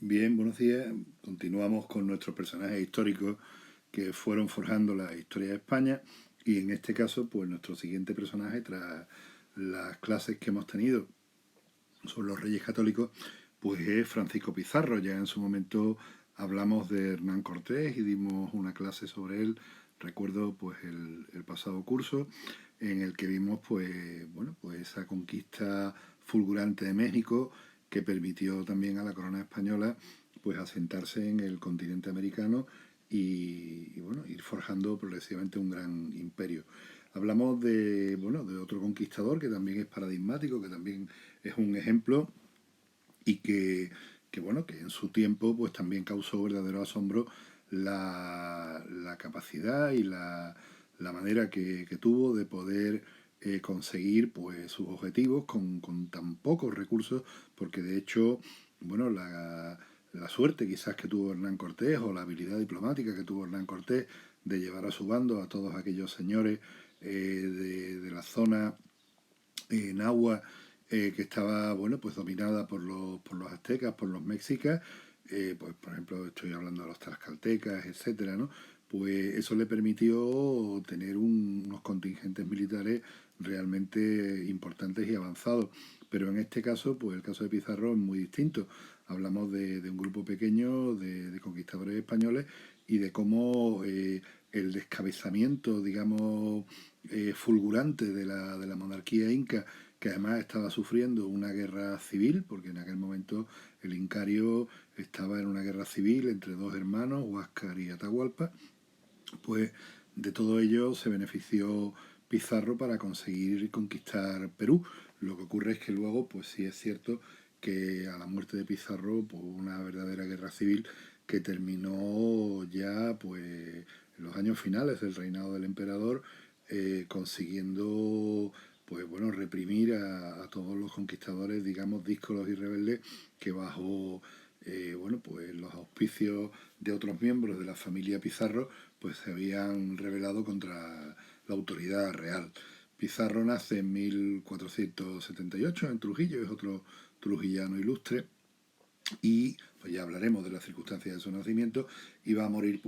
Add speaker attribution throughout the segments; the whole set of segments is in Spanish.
Speaker 1: Bien, buenos días. Continuamos con nuestros personajes históricos que fueron forjando la historia de España y en este caso, pues nuestro siguiente personaje, tras las clases que hemos tenido sobre los reyes católicos, pues es Francisco Pizarro. Ya en su momento hablamos de Hernán Cortés y dimos una clase sobre él. Recuerdo pues el pasado curso en el que vimos pues esa conquista fulgurante de México que permitió también a la corona española pues asentarse en el continente americano y ir forjando progresivamente un gran imperio. Hablamos de otro conquistador que también es paradigmático, que también es un ejemplo y que en su tiempo pues también causó verdadero asombro la capacidad y la manera que tuvo de poder conseguir pues sus objetivos con tan pocos recursos, porque de hecho, bueno, la suerte quizás que tuvo Hernán Cortés o la habilidad diplomática que tuvo Hernán Cortés de llevar a su bando a todos aquellos señores de la zona Nahua, que estaba pues dominada por los aztecas, por los mexicas, pues por ejemplo estoy hablando de los tlaxcaltecas, etcétera, ¿no? Pues eso le permitió tener unos contingentes militares realmente importantes y avanzados. Pero en este caso, pues el caso de Pizarro es muy distinto. Hablamos de un grupo pequeño de conquistadores españoles y de cómo el descabezamiento, digamos, fulgurante de la monarquía inca, que además estaba sufriendo una guerra civil, porque en aquel momento el Incario estaba en una guerra civil entre dos hermanos, Huáscar y Atahualpa, pues de todo ello se benefició Pizarro para conseguir conquistar Perú. Lo que ocurre es que luego, pues sí es cierto que a la muerte de Pizarro, pues una verdadera guerra civil que terminó ya pues en los años finales del reinado del emperador, consiguiendo pues bueno reprimir a todos los conquistadores, digamos, díscolos y rebeldes que bajo pues los auspicios de otros miembros de la familia Pizarro pues se habían rebelado contra la autoridad real. Pizarro nace en 1478 en Trujillo, es otro trujillano ilustre, y pues ya hablaremos de las circunstancias de su nacimiento, y va a morir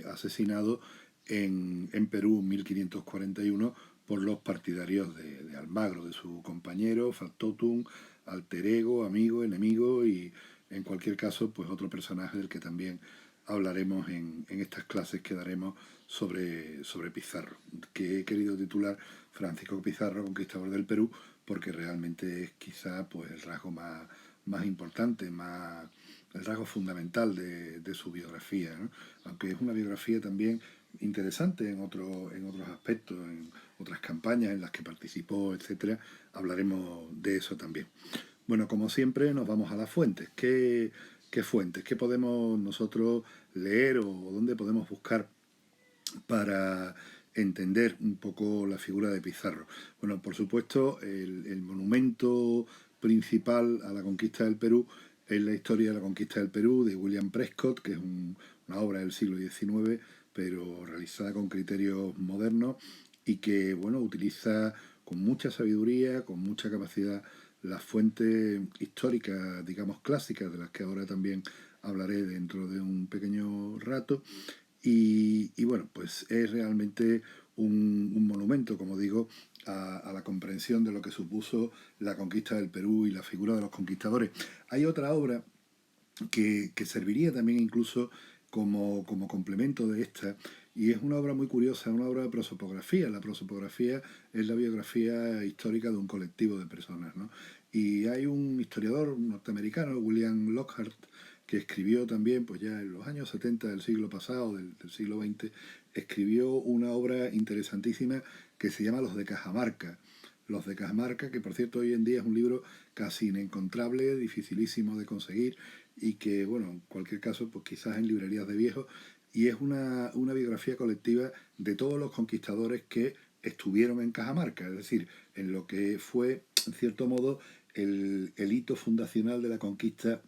Speaker 1: asesinado en Perú en 1541 por los partidarios de Almagro, de su compañero, factotum, alter ego, amigo, enemigo, y en cualquier caso pues otro personaje del que también hablaremos en estas clases que daremos sobre Pizarro, que he querido titular Francisco Pizarro, conquistador del Perú, porque realmente es quizá pues el rasgo más importante, el rasgo fundamental de su biografía, ¿no? Aunque es una biografía también interesante en otros aspectos, en otras campañas en las que participó, etcétera. Hablaremos de eso también. Bueno, como siempre, nos vamos a las fuentes. ¿Qué fuentes? ¿Qué podemos nosotros leer o dónde podemos buscar para entender un poco la figura de Pizarro? Bueno, por supuesto, el monumento principal a la conquista del Perú es la historia de la conquista del Perú de William Prescott, que es una obra del siglo XIX, pero realizada con criterios modernos y que, bueno, utiliza con mucha sabiduría, con mucha capacidad, las fuentes históricas, digamos, clásicas, de las que ahora también hablaré dentro de un pequeño rato, y bueno, pues es realmente un monumento, como digo, a la comprensión de lo que supuso la conquista del Perú y la figura de los conquistadores. Hay otra obra que serviría también incluso como complemento de esta, y es una obra muy curiosa, una obra de prosopografía. La prosopografía es la biografía histórica de un colectivo de personas, ¿no? Y hay un historiador norteamericano, William Lockhart, que escribió también, pues ya en los años 70 del siglo pasado, del siglo XX, escribió una obra interesantísima que se llama Los de Cajamarca. Los de Cajamarca, que por cierto hoy en día es un libro casi inencontrable, dificilísimo de conseguir, y que, bueno, en cualquier caso, pues quizás en librerías de viejos, y es una biografía colectiva de todos los conquistadores que estuvieron en Cajamarca, es decir, en lo que fue, en cierto modo, el hito fundacional de la conquista,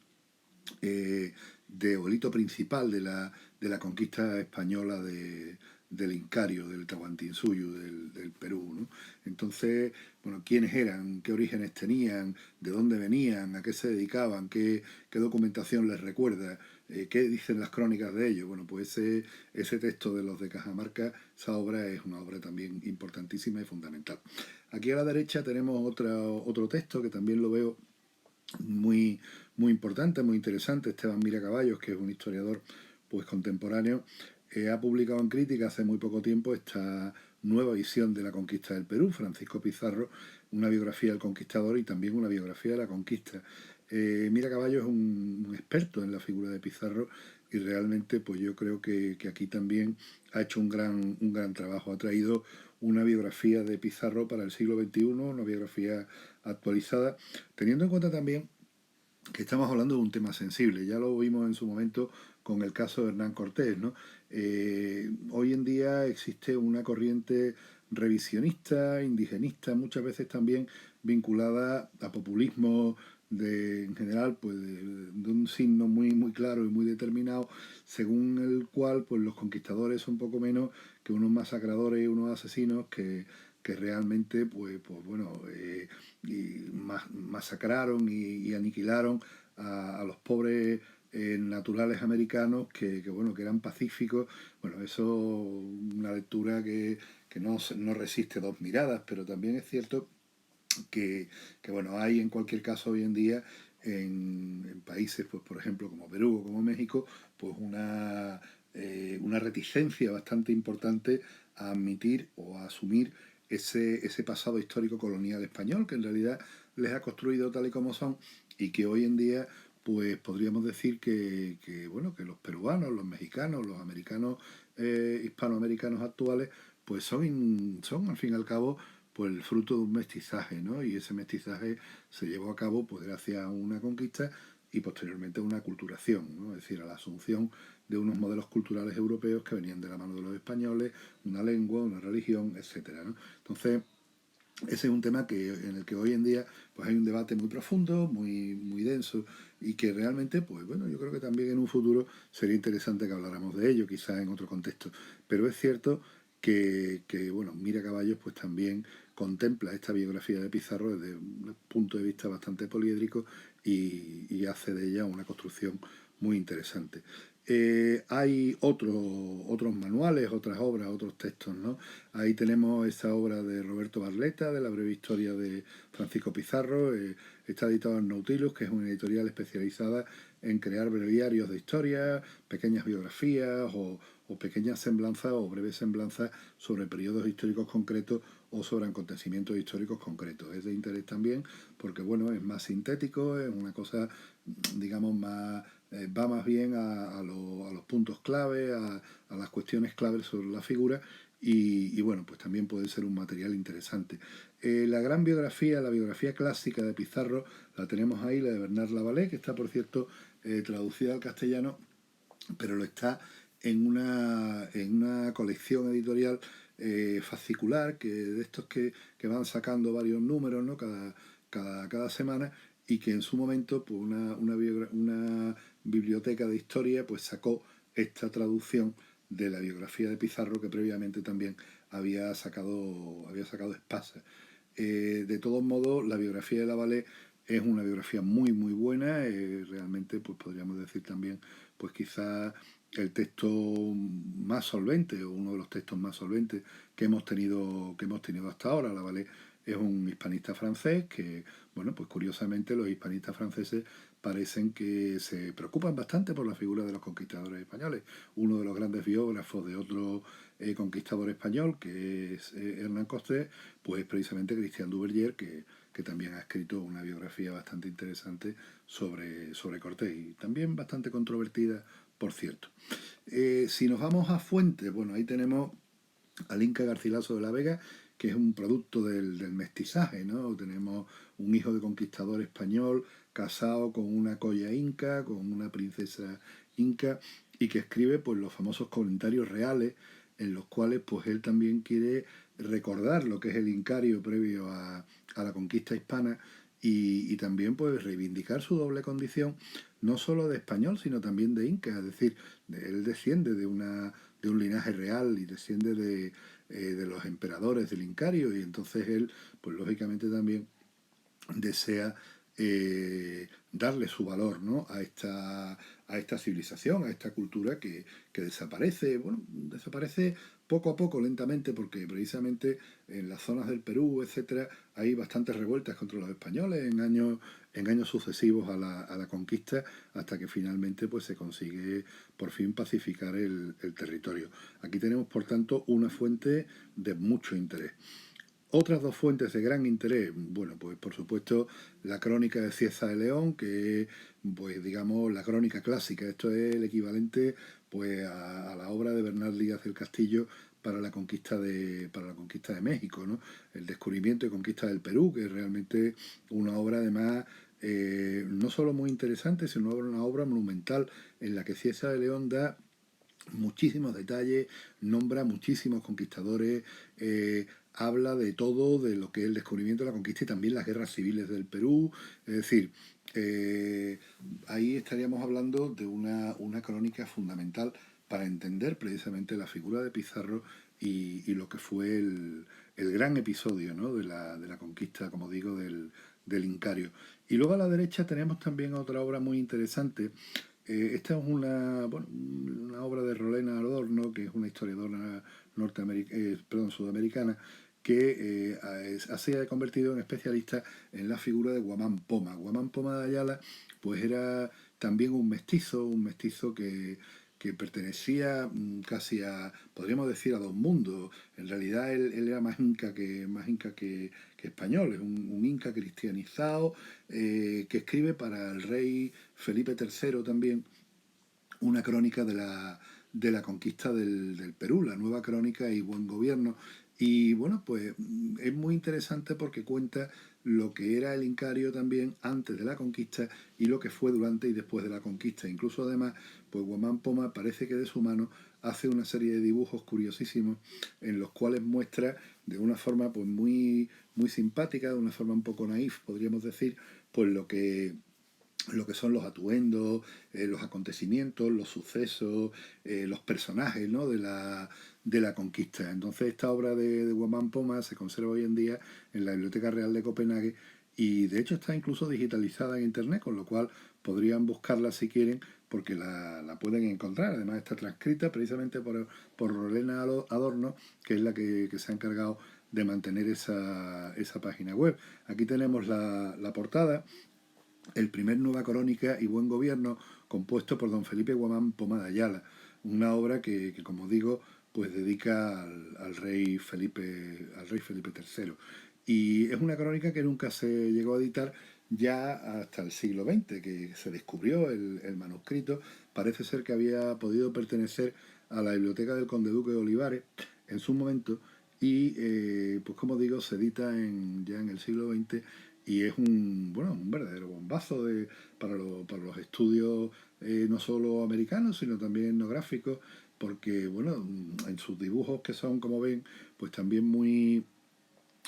Speaker 1: o el hito principal de la conquista española del Incario, del Tahuantinsuyo, del Perú, ¿no? Entonces, bueno, quiénes eran, qué orígenes tenían, de dónde venían, a qué se dedicaban, qué documentación les recuerda, qué dicen las crónicas de ellos. Bueno, pues ese texto de los de Cajamarca, esa obra es una obra también importantísima y fundamental. Aquí a la derecha tenemos otro texto que también lo veo muy, muy importante, muy interesante. Esteban Miracaballos, que es un historiador pues contemporáneo, ha publicado en Crítica hace muy poco tiempo esta nueva visión de la conquista del Perú. Francisco Pizarro, una biografía del conquistador y también una biografía de la conquista. Miracaballos es un experto en la figura de Pizarro y realmente pues yo creo que aquí también ha hecho un gran trabajo. Ha traído una biografía de Pizarro para el siglo XXI, una biografía actualizada, teniendo en cuenta también que estamos hablando de un tema sensible. Ya lo vimos en su momento con el caso de Hernán Cortés, ¿no? Hoy en día existe una corriente revisionista, indigenista, muchas veces también vinculada a populismo en general, pues de un signo muy, muy claro y muy determinado, según el cual pues los conquistadores son poco menos que unos masacradores y unos asesinos que realmente pues bueno, y masacraron y aniquilaron a los pobres naturales americanos bueno, que eran pacíficos. Bueno, eso es una lectura que no resiste dos miradas, pero también es cierto que bueno, hay en cualquier caso hoy en día en países, pues por ejemplo, como Perú o como México, pues una reticencia bastante importante a admitir o a asumir ese pasado histórico colonial español, que en realidad les ha construido tal y como son, y que hoy en día pues podríamos decir bueno, que los peruanos, los mexicanos, los americanos, hispanoamericanos actuales, pues son al fin y al cabo pues el fruto de un mestizaje, ¿no? Y ese mestizaje se llevó a cabo pues gracias a una conquista y posteriormente a una culturación, ¿no? Es decir, a la asunción de unos modelos culturales europeos que venían de la mano de los españoles, una lengua, una religión, etcétera, ¿no? Entonces, ese es un tema en el que hoy en día pues hay un debate muy profundo, muy, muy denso y que realmente, pues bueno, yo creo que también en un futuro sería interesante que habláramos de ello, quizás en otro contexto. Pero es cierto bueno, Mira Caballos pues también contempla esta biografía de Pizarro desde un punto de vista bastante poliédrico y hace de ella una construcción muy interesante. Hay otros manuales, otras obras, otros textos, ¿no? Ahí tenemos esta obra de Roberto Barletta, de la breve historia de Francisco Pizarro. Está editado en Nautilus, que es una editorial especializada en crear breviarios de historia, pequeñas biografías o pequeñas semblanzas o breves semblanzas sobre periodos históricos concretos o sobre acontecimientos históricos concretos. Es de interés también porque, bueno, es más sintético, es una cosa, digamos, va más bien a los puntos clave, a las cuestiones claves sobre la figura y bueno, pues también puede ser un material interesante. La gran biografía, la biografía clásica de Pizarro, la tenemos ahí, la de Bernard Lavallee, que está, por cierto, traducida al castellano, pero lo está en una colección editorial fascicular, de estos que van sacando varios números, ¿no? Cada semana, y que en su momento pues una biblioteca de historia pues sacó esta traducción de la biografía de Pizarro que previamente también había sacado Espasa. De todos modos, la biografía de Lavallee es una biografía muy muy buena, realmente pues podríamos decir también pues quizá el texto más solvente o uno de los textos más solventes que hemos tenido hasta ahora. Lavallee es un hispanista francés que, bueno, pues curiosamente los hispanistas franceses parecen que se preocupan bastante por la figura de los conquistadores españoles. Uno de los grandes biógrafos de otro conquistador español, que es Hernán Cortés, pues precisamente Christian Duverger, que también ha escrito una biografía bastante interesante sobre Cortés y también bastante controvertida, por cierto. Si nos vamos a fuentes, bueno, ahí tenemos al Inca Garcilaso de la Vega, que es un producto del mestizaje, ¿no? Tenemos un hijo de conquistador español casado con una colla inca, con una princesa inca, y que escribe pues los famosos comentarios reales, en los cuales pues él también quiere recordar lo que es el incario previo a la conquista hispana y también pues reivindicar su doble condición, no solo de español, sino también de inca, es decir, él desciende de un linaje real y desciende de los emperadores del Incario, y entonces él, pues lógicamente también desea darle su valor, ¿no?, a esta civilización, a esta cultura que desaparece, bueno, desaparece poco a poco, lentamente, porque precisamente en las zonas del Perú, etcétera, hay bastantes revueltas contra los españoles en años sucesivos a la conquista, hasta que finalmente pues se consigue por fin pacificar el territorio. Aquí tenemos, por tanto, una fuente de mucho interés. Otras dos fuentes de gran interés, bueno, pues por supuesto la crónica de Cieza de León, que es, pues digamos, la crónica clásica. Esto es el equivalente pues a la obra de Bernal Díaz del Castillo para la conquista de México, ¿no? El descubrimiento y conquista del Perú, que es realmente una obra además no solo muy interesante, sino una obra monumental en la que Cieza de León da muchísimos detalles, nombra muchísimos conquistadores, habla de todo, de lo que es el descubrimiento de la conquista y también las guerras civiles del Perú. Es decir, eh, ahí estaríamos hablando de una crónica fundamental para entender precisamente la figura de Pizarro y lo que fue el gran episodio, ¿no?, de la conquista, como digo, del Incario. Y luego a la derecha tenemos también otra obra muy interesante. Esta es bueno, una obra de Rolena Adorno, que es una historiadora sudamericana, que se ha convertido en especialista en la figura de Guamán Poma. Guamán Poma de Ayala pues era también un mestizo que pertenecía casi podríamos decir, a dos mundos. En realidad él era más inca que español, es un inca cristianizado, que escribe para el rey Felipe III también una crónica de la conquista del Perú, la nueva crónica y buen gobierno. Y bueno, pues es muy interesante porque cuenta lo que era el Incario también antes de la conquista y lo que fue durante y después de la conquista. Incluso además, pues Guamán Poma parece que de su mano hace una serie de dibujos curiosísimos en los cuales muestra de una forma pues muy simpática, de una forma un poco naif, podríamos decir, pues lo que son los atuendos, los acontecimientos, los sucesos, los personajes, ¿no?, de la conquista. Entonces esta obra de Guamán Poma se conserva hoy en día en la Biblioteca Real de Copenhague y de hecho está incluso digitalizada en internet, con lo cual podrían buscarla si quieren, porque la pueden encontrar. Además está transcrita precisamente por Rolena Adorno, que es la que se ha encargado de mantener esa página web. Aquí tenemos la portada, el primer Nueva Crónica y Buen Gobierno, compuesto por don Felipe Guamán Poma de Ayala, una obra que como digo, pues dedica al rey Felipe III. Y es una crónica que nunca se llegó a editar ya hasta el siglo XX, que se descubrió el manuscrito. Parece ser que había podido pertenecer a la biblioteca del Conde Duque de Olivares en su momento, y pues como digo, se edita ya en el siglo XX, y es bueno, un verdadero bombazo para los estudios, no solo americanos, sino también etnográficos, porque bueno, en sus dibujos, que son, como ven, pues también muy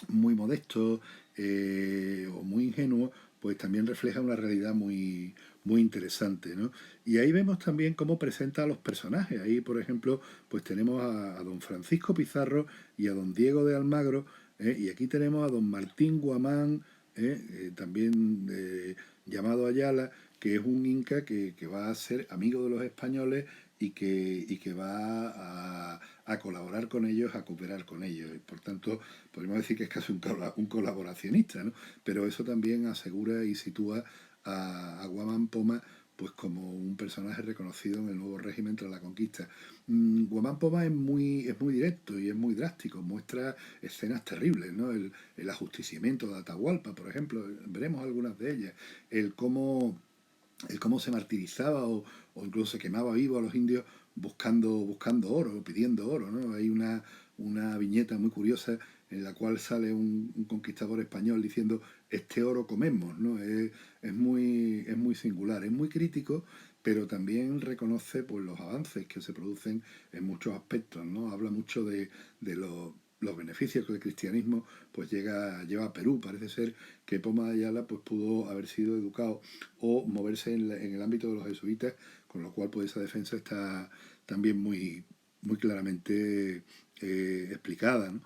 Speaker 1: modesto, o muy ingenuo, pues también refleja una realidad muy interesante, ¿no? Y ahí vemos también cómo presenta a los personajes. Ahí, por ejemplo, pues tenemos a don Francisco Pizarro y a don Diego de Almagro, y aquí tenemos a don Martín Guamán, también llamado Ayala, que es un inca que va a ser amigo de los españoles y que va a colaborar con ellos, a cooperar con ellos. Y por tanto, podríamos decir que es casi un colaboracionista, ¿no? Pero eso también asegura y sitúa a Guamán Poma pues como un personaje reconocido en el nuevo régimen tras la conquista. Guamán Poma es muy directo y es muy drástico, muestra escenas terribles, ¿no? El ajusticiamiento de Atahualpa, por ejemplo, veremos algunas de ellas, el cómo se martirizaba o incluso se quemaba vivo a los indios buscando oro, pidiendo oro, ¿no? Hay una viñeta muy curiosa en la cual sale un conquistador español diciendo: este oro comemos, ¿no? Es muy singular, es muy crítico, pero también reconoce pues los avances que se producen en muchos aspectos, ¿no? Habla mucho de los beneficios que el cristianismo pues lleva a Perú. Parece ser que Poma de Ayala pues pudo haber sido educado o moverse en el ámbito de los jesuitas, con lo cual pues esa defensa está también muy claramente explicada, ¿no?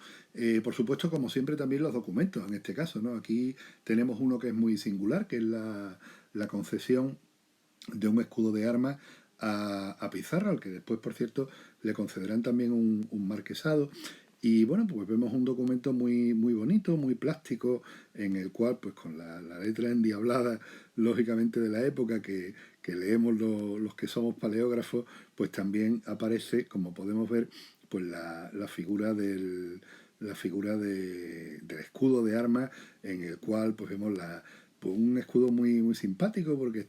Speaker 1: Por supuesto, como siempre, también los documentos, en este caso, ¿no? Aquí tenemos uno que es muy singular, que es la concesión de un escudo de armas a Pizarro, al que después, por cierto, le concederán también un marquesado. Y bueno, pues vemos un documento muy, muy bonito, muy plástico, en el cual, pues con la letra endiablada, lógicamente, de la época, que leemos los que somos paleógrafos, pues también aparece, como podemos ver, pues la figura del escudo de armas, en el cual pues vemos pues un escudo muy, muy simpático, porque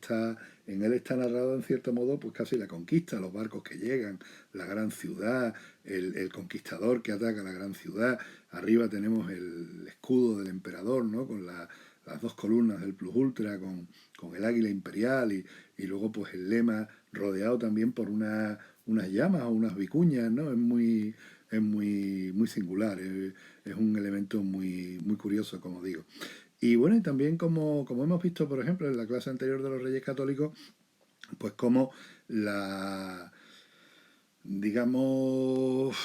Speaker 1: en él está narrado en cierto modo pues casi la conquista, los barcos que llegan, la gran ciudad, el conquistador que ataca la gran ciudad. Arriba tenemos el escudo del emperador, ¿no? Con las dos columnas del plus ultra, con el águila imperial, y luego pues el lema rodeado también por unas llamas o unas vicuñas, ¿no? Es muy, muy singular, es un elemento muy, muy curioso, como digo. Y bueno, y también como hemos visto, por ejemplo, en la clase anterior de los Reyes Católicos, pues como la, digamos,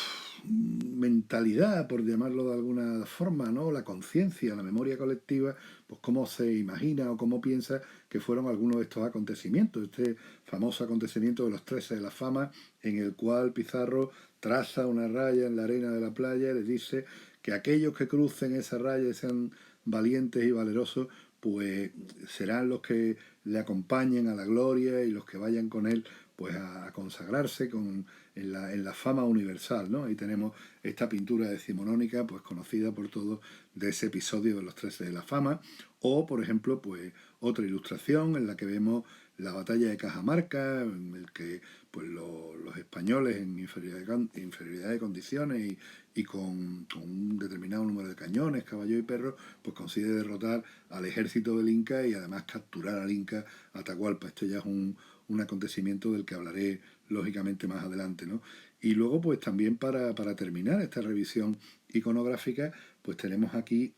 Speaker 1: mentalidad, por llamarlo de alguna forma, ¿no? La conciencia, la memoria colectiva, pues cómo se imagina o cómo piensa que fueron algunos de estos acontecimientos. Este famoso acontecimiento de los 13 de la fama, en el cual Pizarro traza una raya en la arena de la playa y les dice que aquellos que crucen esa raya y sean valientes y valerosos, pues serán los que le acompañen a la gloria y los que vayan con él pues a consagrarse en la fama universal, ¿no? Ahí tenemos esta pintura decimonónica, pues conocida por todos, de ese episodio de los 13 de la fama, o por ejemplo, pues otra ilustración en la que vemos la batalla de Cajamarca, en el que pues los españoles en inferioridad de condiciones y con un determinado número de cañones, caballos y perros, pues consigue derrotar al ejército del Inca y además capturar al Inca Atahualpa. Esto ya es un acontecimiento del que hablaré lógicamente más adelante, ¿no? Y luego, pues también para terminar esta revisión iconográfica, pues tenemos aquí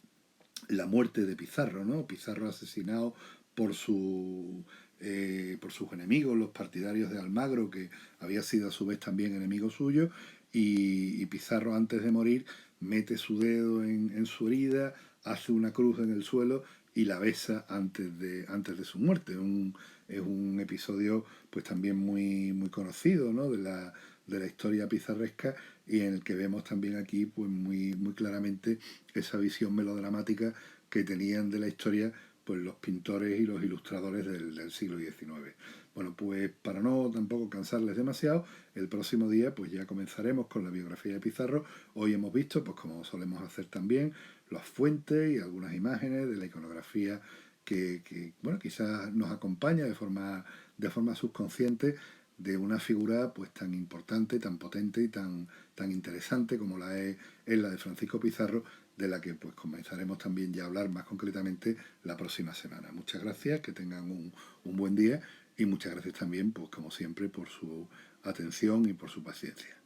Speaker 1: la muerte de Pizarro, ¿no? Pizarro asesinado por por sus enemigos, los partidarios de Almagro, que había sido a su vez también enemigo suyo, y Pizarro antes de morir mete su dedo en su herida, hace una cruz en el suelo y la besa antes de su muerte. Es un episodio pues también muy, muy conocido, ¿no? de la historia pizarresca, y en el que vemos también aquí pues muy, muy claramente esa visión melodramática que tenían de la historia pues los pintores y los ilustradores del siglo XIX. Bueno, pues para no tampoco cansarles demasiado, el próximo día pues ya comenzaremos con la biografía de Pizarro. Hoy hemos visto, pues como solemos hacer también, las fuentes y algunas imágenes de la iconografía que bueno, quizás nos acompaña de forma subconsciente, de una figura pues tan importante, tan potente y tan interesante como es la de Francisco Pizarro, de la que pues comenzaremos también ya a hablar más concretamente la próxima semana. Muchas gracias, que tengan un buen día, y muchas gracias también, pues como siempre, por su atención y por su paciencia.